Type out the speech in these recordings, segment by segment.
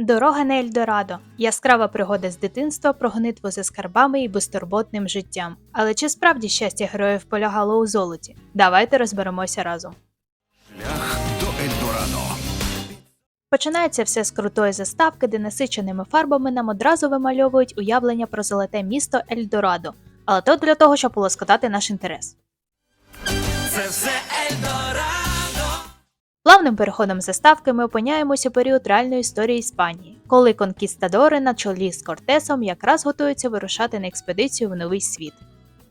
Дорога на Ельдорадо. Яскрава пригода з дитинства про гонитву за скарбами і безтурботним життям. Але чи справді щастя героїв полягало у золоті? Давайте розберемося разом. Шлях до Ельдорадо. Починається все з крутої заставки, де насиченими фарбами нам одразу вимальовують уявлення про золоте місто Ельдорадо. Але то для того, щоб полоскотати наш інтерес. Це все Ельдорадо. Плавним переходом заставки ми опиняємося у період реальної історії Іспанії, коли конкістадори на чолі з Кортесом якраз готуються вирушати на експедицію в новий світ.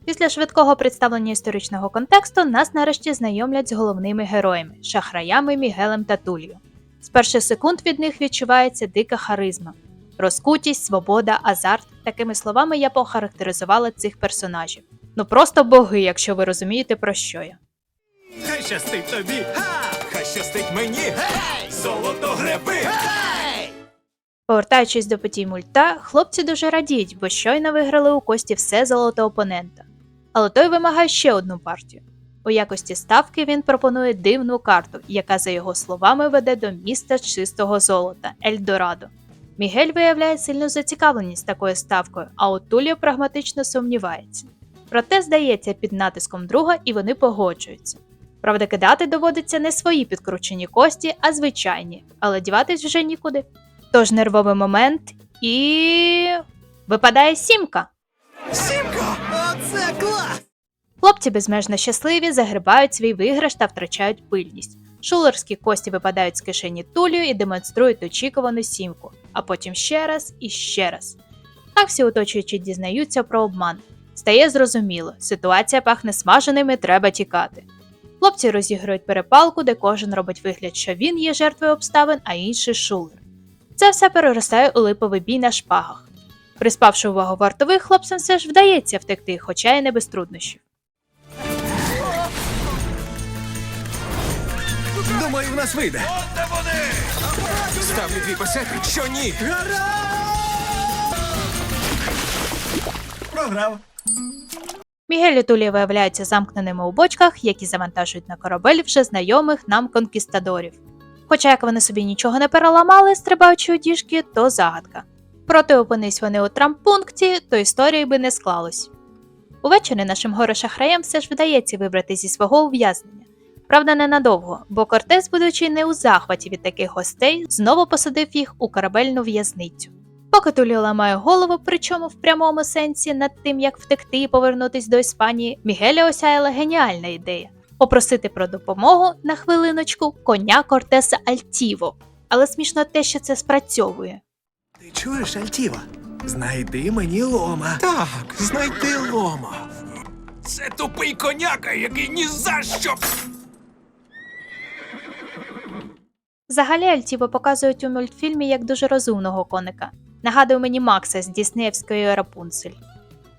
Після швидкого представлення історичного контексту нас нарешті знайомлять з головними героями – шахраями Мігелем та Тульо. З перших секунд від них відчувається дика харизма. Розкутість, свобода, азарт – такими словами я похарактеризувала цих персонажів. Ну просто боги, якщо ви розумієте, про що я. Хай щастить тобі, хай щастить мені, золото греби. Повертаючись до подій мульта, хлопці дуже радіють, бо щойно виграли у Кості все золото опонента. Але той вимагає ще одну партію. У якості ставки він пропонує дивну карту, яка, за його словами, веде до міста чистого золота – Ельдорадо. Мігель виявляє сильну зацікавленість такою ставкою, а от Тульо прагматично сумнівається. Проте здається під натиском друга, і вони погоджуються. Правда, кидати доводиться не свої підкручені кості, а звичайні, але діватись вже нікуди. Тож нервовий момент і... випадає сімка! Сімка! Оце клас! Хлопці безмежно щасливі, загрибають свій виграш та втрачають пильність. Шулерські кості випадають з кишені Тулію і демонструють очікувану сімку, а потім ще раз і ще раз. Так всі оточуючі дізнаються про обман. Стає зрозуміло, ситуація пахне смаженим і треба тікати. Хлопці розігрують перепалку, де кожен робить вигляд, що він є жертвою обставин, а інший шулер. Це все переростає у липовий бій на шпагах. Приспавши увагу вартових, хлопцям все ж вдається втекти, хоча й не без труднощів. Думаю, в нас вийде. Ставлю твій пасети, що ні. Програв. Мігель і Тулія виявляються замкненими у бочках, які завантажують на корабель вже знайомих нам конкістадорів. Хоча як вони собі нічого не переламали, стрибаючи у діжки, то загадка. Проте опинись вони у травмпункті, то історії би не склалось. Увечері нашим горе-шахраям все ж вдається вибрати зі свого ув'язнення. Правда, ненадовго, бо Кортес, будучи не у захваті від таких гостей, знову посадив їх у корабельну в'язницю. Поки Туліо ламає голову, причому в прямому сенсі, над тим, як втекти і повернутись до Іспанії, Мігеля осяяла геніальна ідея – попросити про допомогу, на хвилиночку, коня Кортеса Альтіво. Але смішно те, що це спрацьовує. Ти чуєш, Альтіва? Знайди мені лома. Так, знайти лома. Це тупий коняка, який ні за що. Взагалі Альтіво показують у мультфільмі як дуже розумного коника. Нагадує мені Макса з Діснеївської Рапунцель.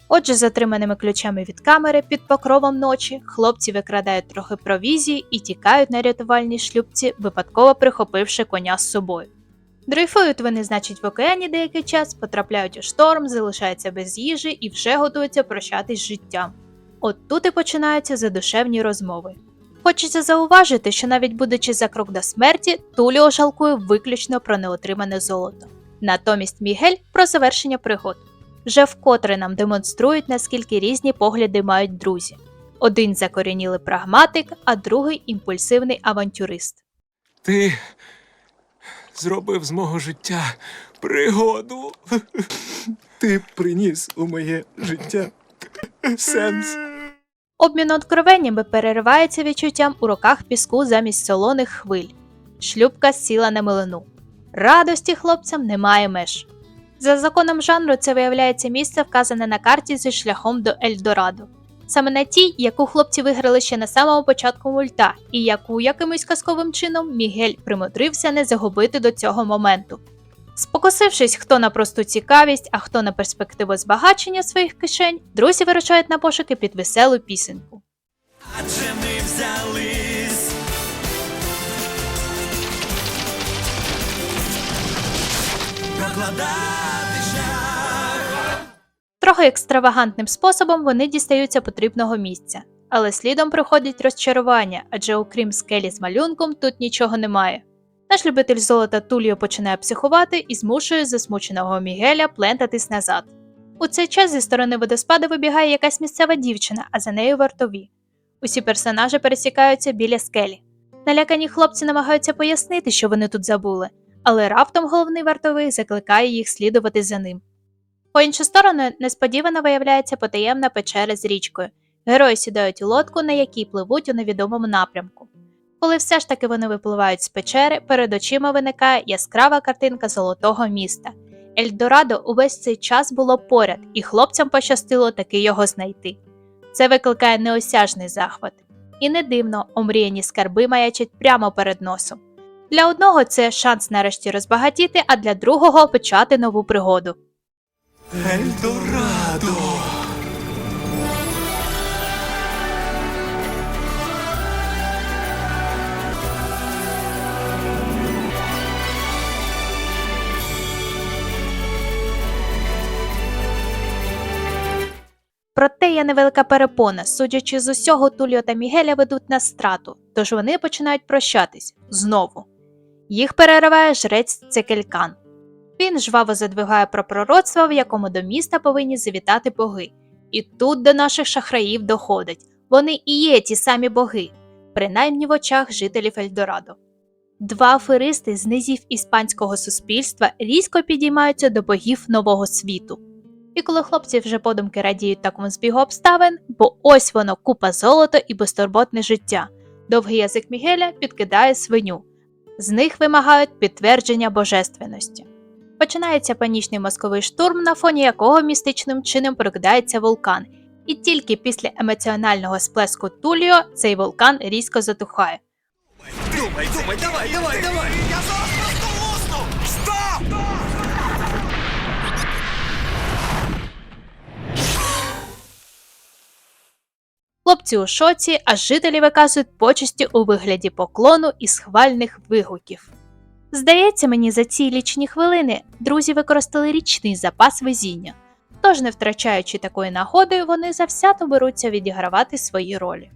Отже, з отриманими ключами від камери під покровом ночі, хлопці викрадають трохи провізії і тікають на рятувальній шлюпці, випадково прихопивши коня з собою. Дрейфують вони, значить, в океані деякий час, потрапляють у шторм, залишаються без їжі і вже готуються прощатись з життям. От тут і починаються задушевні розмови. Хочеться зауважити, що навіть будучи за крок до смерті, Туліо жалкує виключно про неотримане золото. Натомість Мігель – про завершення пригод. Вже вкотре нам демонструють, наскільки різні погляди мають друзі. Один закорінілий прагматик, а другий – імпульсивний авантюрист. Ти зробив з мого життя пригоду. Ти приніс у моє життя сенс. Обмін откровеннями переривається відчуттям у руках піску замість солоних хвиль. Шлюпка сіла на милину. Радості хлопцям немає меж. За законом жанру це виявляється місце, вказане на карті зі шляхом до Ельдорадо. Саме на тій, яку хлопці виграли ще на самому початку мульта, і яку якимось казковим чином Мігель примудрився не загубити до цього моменту. Спокусившись, хто на просту цікавість, а хто на перспективу збагачення своїх кишень, друзі вирушають на пошуки під веселу пісеньку. Адже ми взялись. Прокладати шлях. Трохи екстравагантним способом вони дістаються потрібного місця. Але слідом приходять розчарування, адже окрім скелі з малюнком тут нічого немає. Наш любитель золота Тульо починає психувати і змушує засмученого Мігеля плентатись назад. У цей час зі сторони водоспаду вибігає якась місцева дівчина, а за нею вартові. Усі персонажі пересікаються біля скелі. Налякані хлопці намагаються пояснити, що вони тут забули, але раптом головний вартовий закликає їх слідувати за ним. По іншу сторону несподівано виявляється потаємна печера з річкою. Герої сідають у лодку, на якій пливуть у невідомому напрямку. Коли все ж таки вони випливають з печери, перед очима виникає яскрава картинка золотого міста. Ельдорадо увесь цей час було поряд, і хлопцям пощастило таки його знайти. Це викликає неосяжний захват. І не дивно, омріяні скарби маячать прямо перед носом. Для одного це шанс нарешті розбагатіти, а для другого почати нову пригоду. Ельдорадо! Проте є невелика перепона, судячи з усього, Тульо та Мігеля ведуть на страту, тож вони починають прощатись знову. Їх перериває жрець Цекелькан. Він жваво задвигає про пророцтво, в якому до міста повинні завітати боги. І тут до наших шахраїв доходить. Вони і є ті самі боги, принаймні в очах жителів Ельдорадо. Два аферисти з низів іспанського суспільства різко підіймаються до богів нового світу. І коли хлопці вже подумки радіють такому збігу обставин, бо ось воно купа золота і безтурботне життя, довгий язик Мігеля підкидає свиню. З них вимагають підтвердження божественності. Починається панічний мозковий штурм, на фоні якого містичним чином прокидається вулкан. І тільки після емоціонального сплеску Тульо цей вулкан різко затухає. Думай, давай! Я зараз просто лусну! Стоп! Хлопці у шоці, а жителі виказують почесті у вигляді поклону і схвальних вигуків. Здається мені, за ці лічні хвилини друзі використали річний запас везіння. Тож, не втрачаючи такої нагоди, вони завзято беруться відігравати свої ролі.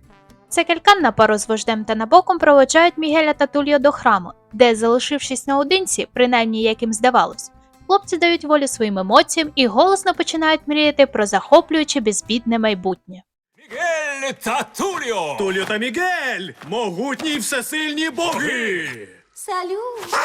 Цекелькан на пару з вождем та набоком проводжають Мігеля та Тульо до храму, де, залишившись наодинці, принаймні як їм здавалось, хлопці дають волю своїм емоціям і голосно починають мріяти про захоплююче безбідне майбутнє. Мігель та Тульо! Тульо та Мігель! Могутні й всесильні боги! Салют!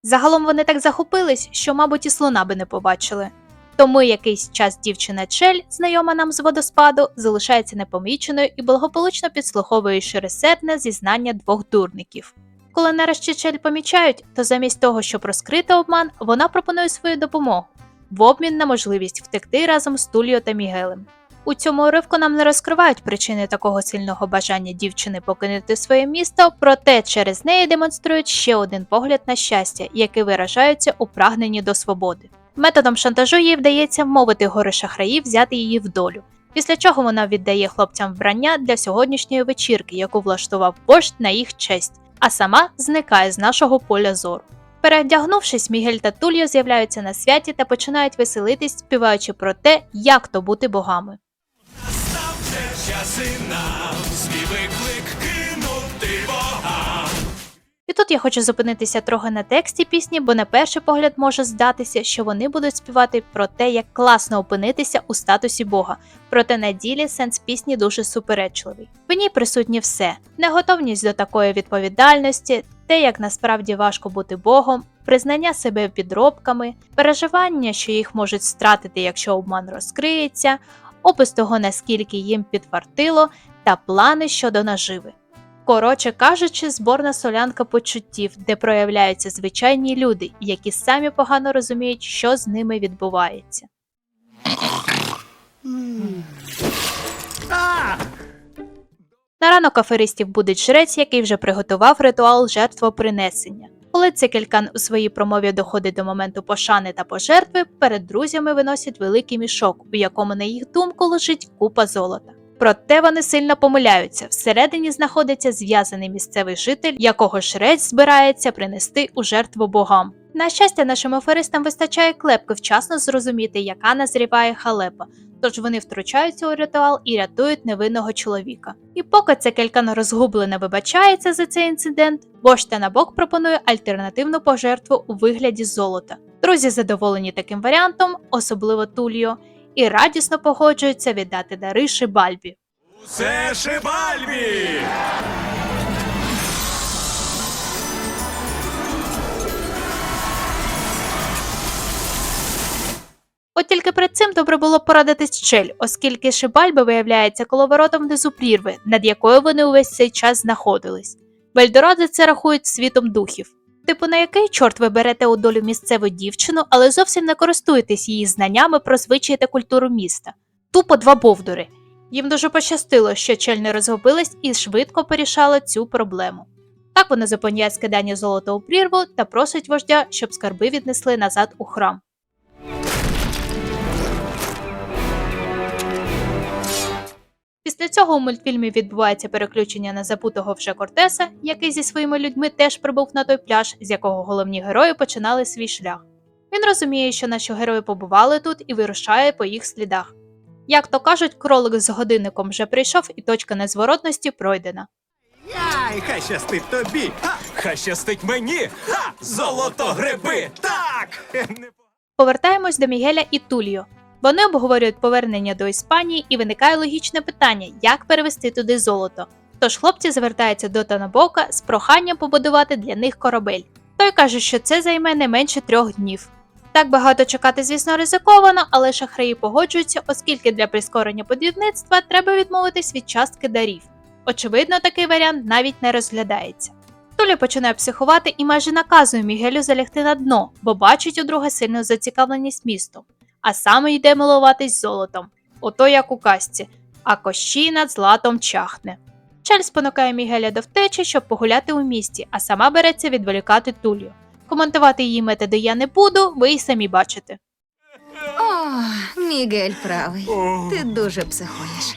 Загалом вони так захопились, що, мабуть, і слона би не побачили. Тому якийсь час дівчина Чель, знайома нам з водоспаду, залишається непоміченою і благополучно підслуховує широсердне зізнання двох дурників. Коли нарешті Чель помічають, то замість того, щоб розкрити обман, вона пропонує свою допомогу в обмін на можливість втекти разом з Тульо та Мігелем. У цьому уривку нам не розкривають причини такого сильного бажання дівчини покинути своє місто, проте через неї демонструють ще один погляд на щастя, який виражається у прагненні до свободи. Методом шантажу їй вдається вмовити гори шахраїв взяти її в долю, після чого вона віддає хлопцям вбрання для сьогоднішньої вечірки, яку влаштував вождь на їх честь, а сама зникає з нашого поля зору. Переодягнувшись, Мігель та Тульо з'являються на святі та починають веселитись, співаючи про те, як то бути богами. Настав вже час і нам свій виклик кинути богам. І тут я хочу зупинитися трохи на тексті пісні, бо на перший погляд може здатися, що вони будуть співати про те, як класно опинитися у статусі Бога, проте на ділі сенс пісні дуже суперечливий. В ній присутнє все – неготовність до такої відповідальності, те, як насправді важко бути Богом, признання себе підробками, переживання, що їх можуть стратити, якщо обман розкриється, опис того, наскільки їм підфартило, та плани щодо наживи. Коротше кажучи, зборна солянка почуттів, де проявляються звичайні люди, які самі погано розуміють, що з ними відбувається. На ранок аферистів будить жрець, який вже приготував ритуал жертвопринесення. Коли Цекелькан у своїй промові доходить до моменту пошани та пожертви, перед друзями виносять великий мішок, у якому, на їх думку, лежить купа золота. Проте вони сильно помиляються, всередині знаходиться зв'язаний місцевий житель, якого жрець збирається принести у жертву богам. На щастя, нашим аферистам вистачає клепки вчасно зрозуміти, яка назріває халепа, тож вони втручаються у ритуал і рятують невинного чоловіка. І поки Цекелькан розгублено вибачається за цей інцидент, вождь Танабок пропонує альтернативну пожертву у вигляді золота. Друзі задоволені таким варіантом, особливо Тульо, і радісно погоджуються віддати дари Шибальбі. Це Шибальбі! От тільки перед цим добре було б порадитись з Чель, оскільки Шибальба виявляється коловоротом внизу прірви, над якою вони увесь цей час знаходились. В Ельдорадо це рахують світом духів. Типу, на який чорт ви берете у долю місцеву дівчину, але зовсім не користуєтесь її знаннями про звичаї та культуру міста. Тупо два бовдури. Їм дуже пощастило, що Чель не розгубилась і швидко порішала цю проблему. Так вона зупиняє скидання золота у прірву та просить вождя, щоб скарби віднесли назад у храм. Після цього у мультфільмі відбувається переключення на забутого вже Кортеса, який зі своїми людьми теж прибув на той пляж, з якого головні герої починали свій шлях. Він розуміє, що наші герої побували тут і вирушає по їх слідах. Як то кажуть, кролик з годинником вже прийшов і точка незворотності пройдена. Яй, хай щастить тобі! Хай щастить мені! Ха! Золото гриби! Так! Повертаємось до Мігеля і Тульо. Вони обговорюють повернення до Іспанії і виникає логічне питання, як перевести туди золото. Тож хлопці звертаються до Танабока з проханням побудувати для них корабель. Той каже, що це займе не менше 3 днів. Так багато чекати, звісно, ризиковано, але шахраї погоджуються, оскільки для прискорення будівництва треба відмовитись від частки дарів. Очевидно, такий варіант навіть не розглядається. Тулі починає психувати і майже наказує Мігелю залягти на дно, бо бачить у друга сильну зацікавленість містом. А саме йде милуватись золотом. Ото як у казці. А кощій над златом чахне. Чель спонукає Мігеля до втечі, щоб погуляти у місті, а сама береться відволікати Тулію. Коментувати її методи я не буду, ви й самі бачите. О, Мігель правий. Ти дуже психуєш.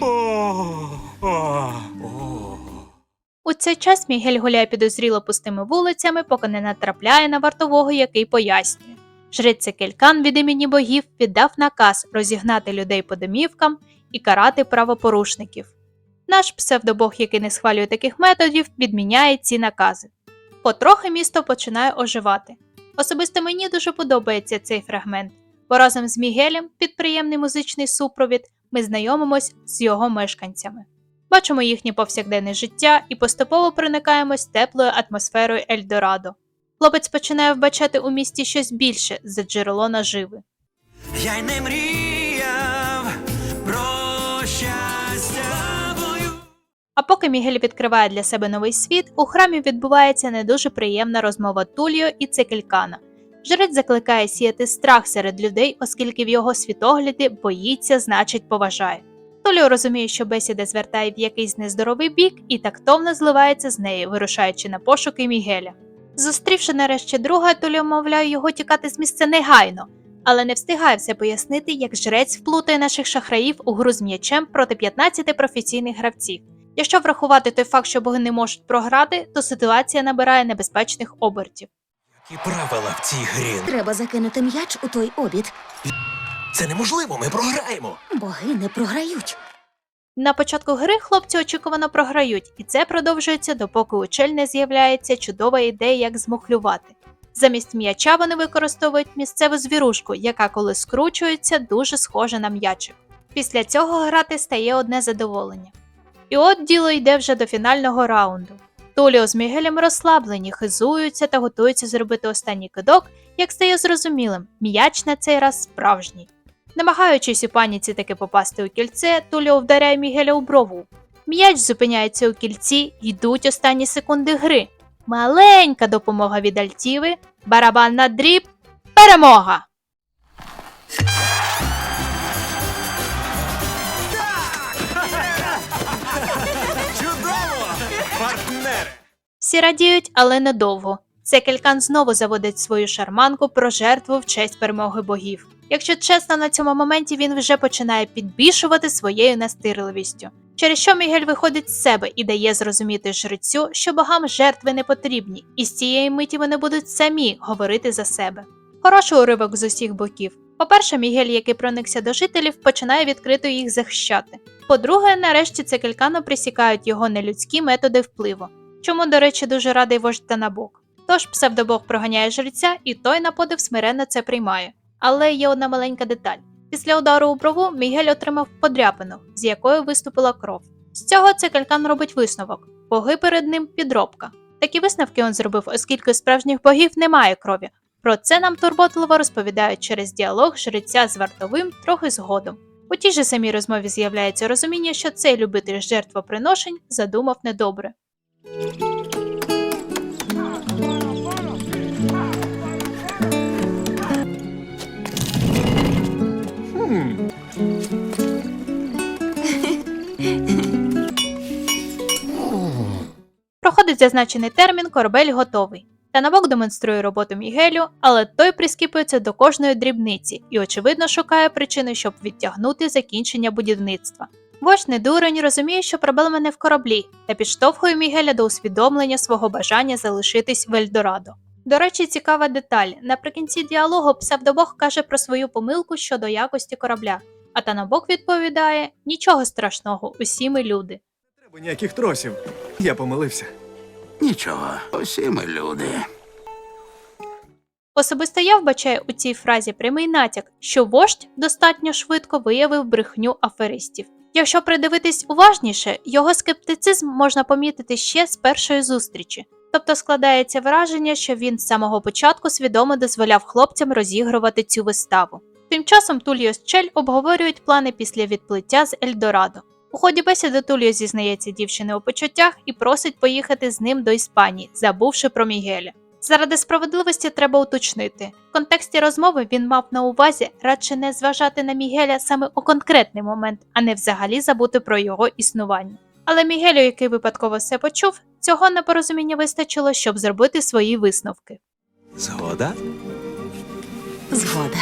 У цей час Мігель гуляє підозріло пустими вулицями, поки не натрапляє на вартового, який пояснює. Жрець Цекелькан від імені богів віддав наказ розігнати людей по домівкам і карати правопорушників. Наш псевдобог, який не схвалює таких методів, відміняє ці накази. Потрохи місто починає оживати. Особисто мені дуже подобається цей фрагмент, бо разом з Мігелем, під приємний музичний супровід, ми знайомимось з його мешканцями. Бачимо їхнє повсякденне життя і поступово проникаємось теплою атмосферою Ельдорадо. Хлопець починає вбачати у місті щось більше за джерело наживи. Я й не мріяв про щастя бою. А поки Мігель відкриває для себе новий світ, у храмі відбувається не дуже приємна розмова Тульо і Цекелькана. Жрець закликає сіяти страх серед людей, оскільки в його світогляді боїться, значить поважає. Тульо розуміє, що бесіда звертає в якийсь нездоровий бік і тактовно зливається з нею, вирушаючи на пошуки Мігеля. Зустрівши нарешті друга, Тульо вмовляє його тікати з місця негайно, але не встигає все пояснити, як жрець вплутає наших шахраїв у гру з м'ячем проти 15 професійних гравців. Якщо врахувати той факт, що боги не можуть програти, то ситуація набирає небезпечних обертів. Які правила в цій грі? Треба закинути м'яч у той обід. Це неможливо, ми програємо. Боги не програють. На початку гри хлопці очікувано програють, і це продовжується, допоки у Чель не з'являється чудова ідея, як змухлювати. Замість м'яча вони використовують місцеву звірушку, яка коли скручується, дуже схожа на м'ячик. Після цього грати стає одне задоволення. І от діло йде вже до фінального раунду. Туліо з Мігелем розслаблені, хизуються та готуються зробити останній кидок, як стає зрозумілим, м'яч на цей раз справжній. Намагаючись у паніці таки попасти у кільце, Туліо вдаряє Мігеля у брову. М'яч зупиняється у кільці, йдуть останні секунди гри. Маленька допомога від Альтіви, барабан на дріб, перемога! Чудово! Партнери! Всі радіють, але недовго. Цекелькан знову заводить свою шарманку про жертву в честь перемоги богів. Якщо чесно, на цьому моменті він вже починає підбільшувати своєю настирливістю, через що Мігель виходить з себе і дає зрозуміти жрецю, що богам жертви не потрібні, і з цієї миті вони будуть самі говорити за себе. Хороший уривок з усіх боків. По-перше, Мігель, який проникся до жителів, починає відкрито їх захищати. По-друге, нарешті Цекелькану присікають його нелюдські методи впливу, чому, до речі, дуже радий вождь Танабок. Тож псевдобог проганяє жреця, і той на подив смиренно це приймає. Але є одна маленька деталь. Після удару у брову Мігель отримав подряпину, з якої виступила кров. З цього Цекелькан робить висновок. Боги перед ним підробка. Такі висновки він зробив, оскільки у справжніх богів немає крові. Про це нам турботливо розповідають через діалог жреця з вартовим трохи згодом. У тій же самій розмові з'являється розуміння, що цей любитель жертвоприношень задумав недобре. Проходить зазначений термін, корабель готовий. Танабок демонструє роботу Мігелю, але той прискіпується до кожної дрібниці і, очевидно, шукає причини, щоб відтягнути закінчення будівництва. Вождь не дурень, розуміє, що проблема не в кораблі, та підштовхує Мігеля до усвідомлення свого бажання залишитись в Ельдорадо. До речі, цікава деталь. Наприкінці діалогу псевдобог каже про свою помилку щодо якості корабля, а Танабок відповідає: «Нічого страшного, усі ми люди». Не треба ніяких тросів. Я помилився. Нічого, усі ми люди. Особисто я вбачаю у цій фразі прямий натяк, що вождь достатньо швидко виявив брехню аферистів. Якщо придивитись уважніше, його скептицизм можна помітити ще з першої зустрічі. Тобто складається враження, що він з самого початку свідомо дозволяв хлопцям розігрувати цю виставу. Тим часом Тульо з Чель обговорюють плани після відплиття з Ельдорадо. У ході бесіди Тульо зізнається дівчини у почуттях і просить поїхати з ним до Іспанії, забувши про Мігеля. Заради справедливості треба уточнити. В контексті розмови він мав на увазі радше не зважати на Мігеля саме у конкретний момент, а не взагалі забути про його існування. Але Мігелю, який випадково все почув, цього непорозуміння вистачило, щоб зробити свої висновки. Згода? Згода.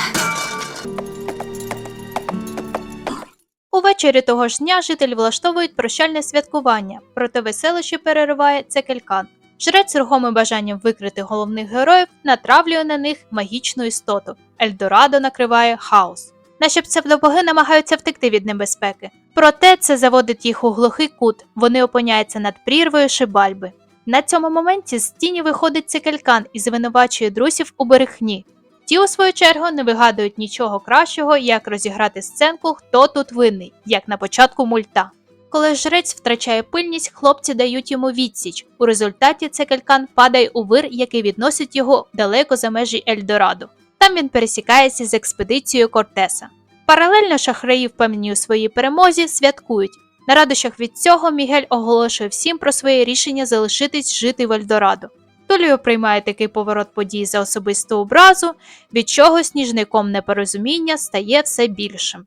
Увечері того ж дня жителі влаштовують прощальне святкування, проте веселище перериває Цекелькан. Жрець з рухомим бажанням викрити головних героїв натравлює на них магічну істоту. Ельдорадо накриває хаос. Наші псевдобоги намагаються втекти від небезпеки. Проте це заводить їх у глухий кут, вони опиняються над прірвою Шибальби. На цьому моменті з тіні виходить Цекелькан і звинувачує друзів у брехні. Ті, у свою чергу, не вигадують нічого кращого, як розіграти сценку «Хто тут винний», як на початку мульта. Коли жрець втрачає пильність, хлопці дають йому відсіч. У результаті Цекелькан падає у вир, який відносить його далеко за межі Ельдорадо. Там він пересікається з експедицією Кортеса. Паралельно шахраї, впевнені у своїй перемозі, святкують. На радощах від цього Мігель оголошує всім про своє рішення залишитись жити в Ельдорадо. Тульо приймає такий поворот подій за особисту образу, від чого сніжником непорозуміння стає все більшим.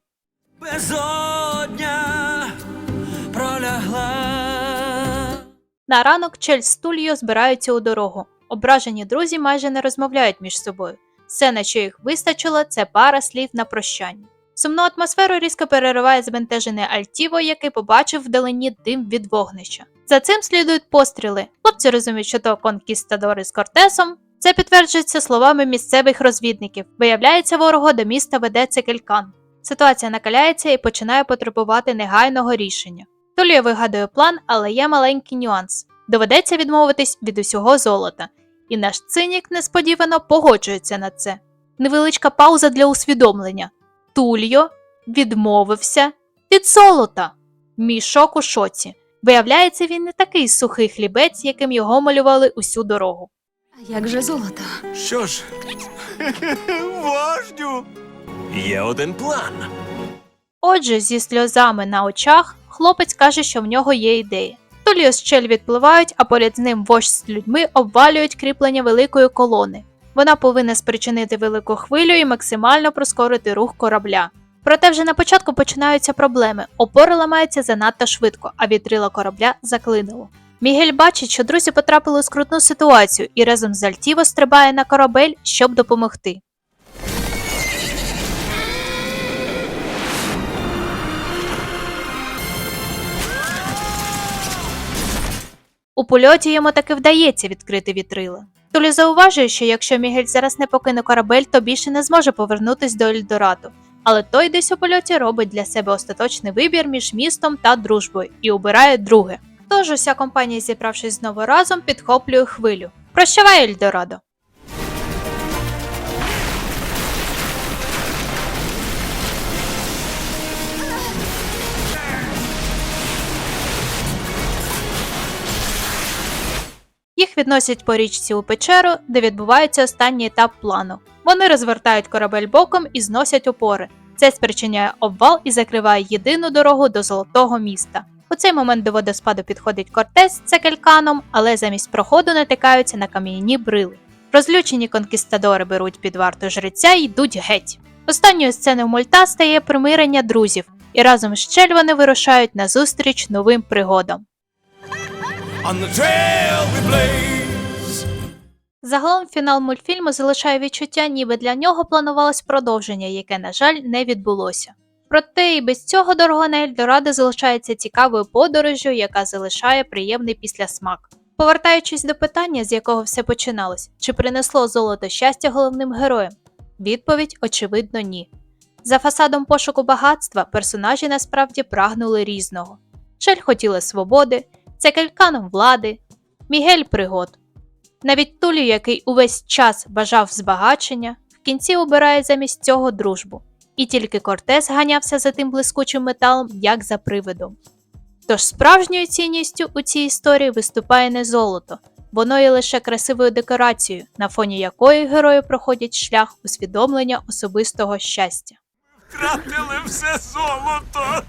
Безодня пролягла. На ранок Чель з Тульо збираються у дорогу. Ображені друзі майже не розмовляють між собою. Все, на що їх вистачило, це пара слів на прощання. Сумну атмосферу різко перериває збентежений Альтіво, який побачив вдалині дим від вогнища. За цим слідують постріли. Хлопці розуміють, що то конкістадори з Кортесом. Це підтверджується словами місцевих розвідників. Виявляється, ворога до міста веде Цекелькан. Ситуація накаляється і починає потребувати негайного рішення. Тульо вигадує план, але є маленький нюанс. Доведеться відмовитись від усього золота. І наш цинік несподівано погоджується на це. Невеличка пауза для усвідомлення. Тульо відмовився від золота. Мій шок у шоці. Виявляється, він не такий сухий хлібець, яким його малювали усю дорогу. А як же золото? Що ж, вождю, є один план. Отже, зі сльозами на очах, хлопець каже, що в нього є ідея. Тульо з Чель відпливають, а поряд з ним вождь з людьми обвалюють кріплення великої колони. Вона повинна спричинити велику хвилю і максимально прискорити рух корабля. Проте вже на початку починаються проблеми. Опори ламаються занадто швидко, а вітрила корабля заклинило. Мігель бачить, що друзі потрапили у скрутну ситуацію і разом з Альтіво стрибає на корабель, щоб допомогти. У польоті йому таки вдається відкрити вітрила. Тулі зауважує, що якщо Мігель зараз не покине корабель, то більше не зможе повернутись до Ельдорадо. Але той десь у польоті робить для себе остаточний вибір між містом та дружбою і обирає друге. Тож уся компанія, зібравшись знову разом, підхоплює хвилю. Прощавай, Ельдорадо! Їх відносять по річці у печеру, де відбувається останній етап плану. Вони розвертають корабель боком і зносять опори. Це спричиняє обвал і закриває єдину дорогу до Золотого міста. У цей момент до водоспаду підходить Кортес з Цекельканом, але замість проходу натикаються на кам'яні брили. Розлючені конкістадори беруть під варту жреця і йдуть геть. Останньою сценою мульта стає примирення друзів, і разом з Чель вони вирушають на зустріч новим пригодам. On the trail we blaze. Загалом фінал мультфільму залишає відчуття, ніби для нього планувалось продовження, яке, на жаль, не відбулося. Проте і без цього дорога на Ельдорадо залишається цікавою подорожжю, яка залишає приємний післясмак. Повертаючись до питання, з якого все починалось, чи принесло золото щастя головним героям? Відповідь, очевидно, ні. За фасадом пошуку багатства персонажі насправді прагнули різного. Чель хотіла свободи, Цекельканом влади, Мігель пригод. Навіть Тулі, який увесь час бажав збагачення, в кінці обирає замість цього дружбу. І тільки Кортес ганявся за тим блискучим металом, як за привидом. Тож справжньою цінністю у цій історії виступає не золото, воно є лише красивою декорацією, на фоні якої герої проходять шлях усвідомлення особистого щастя. Втратили все золото.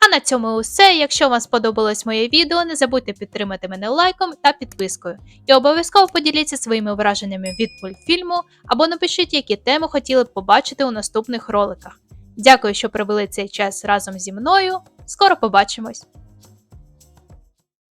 А на цьому усе. Якщо вам сподобалось моє відео, не забудьте підтримати мене лайком та підпискою. І обов'язково поділіться своїми враженнями від мультфільму або напишіть, які теми хотіли б побачити у наступних роликах. Дякую, що провели цей час разом зі мною. Скоро побачимось!